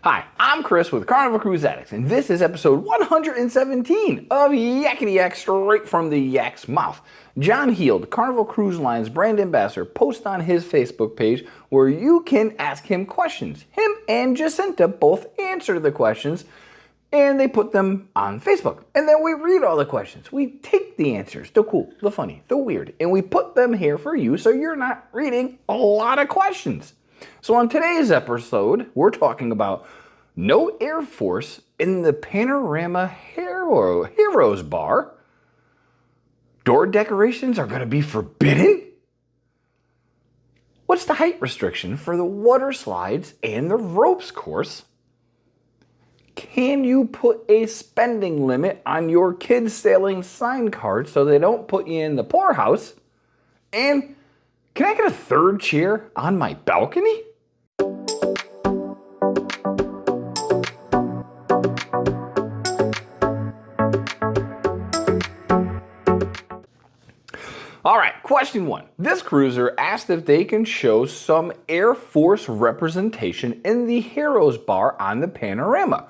Hi, I'm Chris with Carnival Cruise Addicts, and this is episode 117 of Yakety-Yak straight from the Yak's mouth. John Heald, Carnival Cruise Line's brand ambassador, posts on his Facebook page where you can ask him questions. Him and Jacinta both answer the questions, and they put them on Facebook. And then we read all the questions. We take the answers, the cool, the funny, the weird, and we put them here for you so you're not reading a lot of questions. So on today's episode, we're talking about no Air Force in the Panorama Heroes Bar. Door decorations are going to be forbidden? What's the height restriction for the water slides and the ropes course? Can you put a spending limit on your kids' sailing sign card so they don't put you in the poorhouse? And can I get a third chair on my balcony? All right, question one. This cruiser asked if they can show some Air Force representation in the Heroes Bar on the Panorama.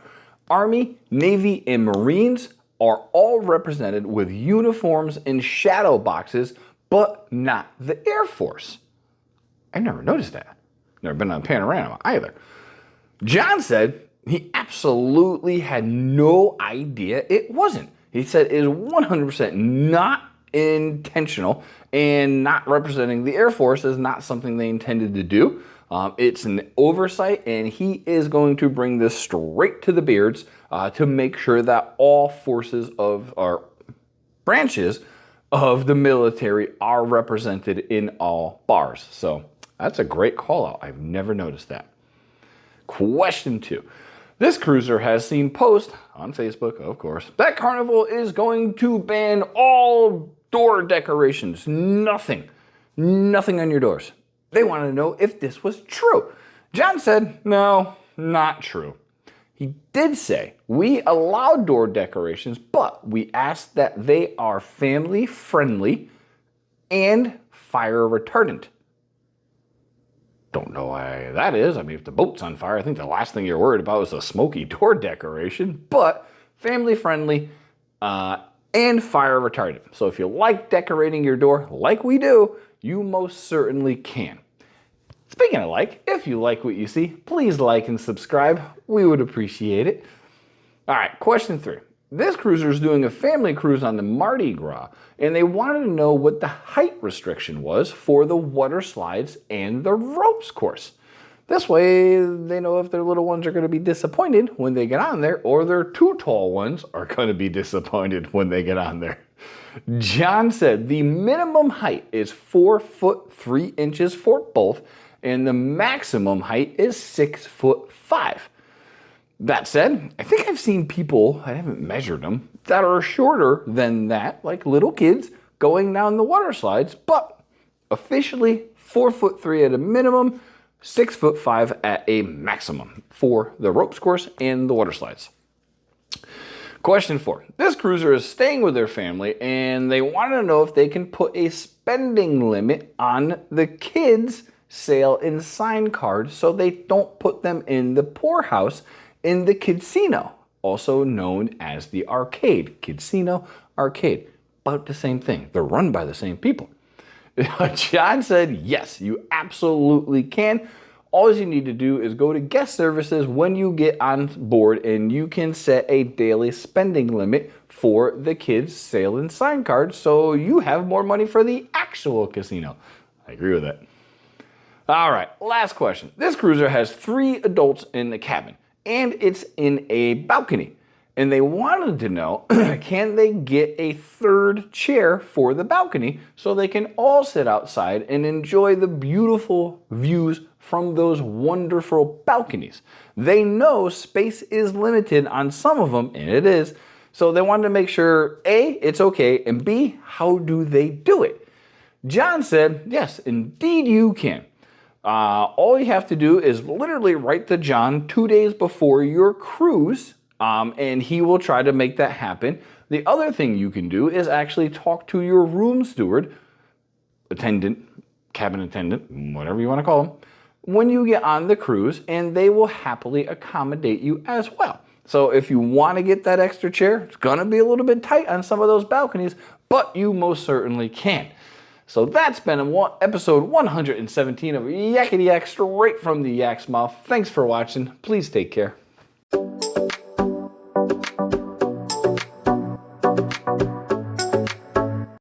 Army, Navy, and Marines are all represented with uniforms and shadow boxes, but not the Air Force. I never noticed that. Never been on Panorama either. John said he absolutely had no idea it wasn't. He said it is 100% not intentional, and not representing the Air Force is not something they intended to do. It's an oversight, and he is going to bring this straight to the Beards to make sure that all forces of our branches of the military are represented in all bars. So that's a great call out. I've never noticed that. Question two. This cruiser has seen posts on Facebook, of course, that Carnival is going to ban all door decorations. Nothing on your doors. They wanted to know if this was true. John said, no, not true. He did say, we allow door decorations, but we ask that they are family friendly and fire retardant. Don't know why that is. I mean, if the boat's on fire, I think the last thing you're worried about is a smoky door decoration, but family friendly and fire retardant. So if you like decorating your door like we do, you most certainly can. Speaking of like, if you like what you see, please like and subscribe. We would appreciate it. All right, question three. This cruiser is doing a family cruise on the Mardi Gras, and they wanted to know what the height restriction was for the water slides and the ropes course. This way, they know if their little ones are going to be disappointed when they get on there, or their too tall ones are going to be disappointed when they get on there. John said the minimum height is 4'3" for both, and the maximum height is 6'5". That said, I think I've seen people, I haven't measured them, that are shorter than that, like little kids, going down the water slides, but officially 4'3" at a minimum, 6'5" at a maximum for the ropes course and the water slides. Question four. This cruiser is staying with their family, and they want to know if they can put a spending limit on the kids' sail and sign cards so they don't put them in the poorhouse in the casino, also known as the arcade. Casino, arcade, about the same thing. They're run by the same people. John said, yes, you absolutely can. All you need to do is go to guest services when you get on board, and you can set a daily spending limit for the kids' sail and sign cards so you have more money for the actual casino. I agree with that. All right, last question. This cruiser has 3 adults in the cabin, and it's in a balcony. And they wanted to know, can they get a third chair for the balcony so they can all sit outside and enjoy the beautiful views from those wonderful balconies? They know space is limited on some of them, and it is. So they wanted to make sure, A, it's okay, and B, how do they do it? John said, yes, indeed you can. All you have to do is literally write to John 2 days before your cruise, and he will try to make that happen. The other thing you can do is actually talk to your room steward, attendant, cabin attendant, whatever you want to call them, when you get on the cruise, and they will happily accommodate you as well. So if you want to get that extra chair, it's going to be a little bit tight on some of those balconies, but you most certainly can. So that's been episode 117 of Yakety-Yak, straight from the Yak's mouth. Thanks for watching. Please take care.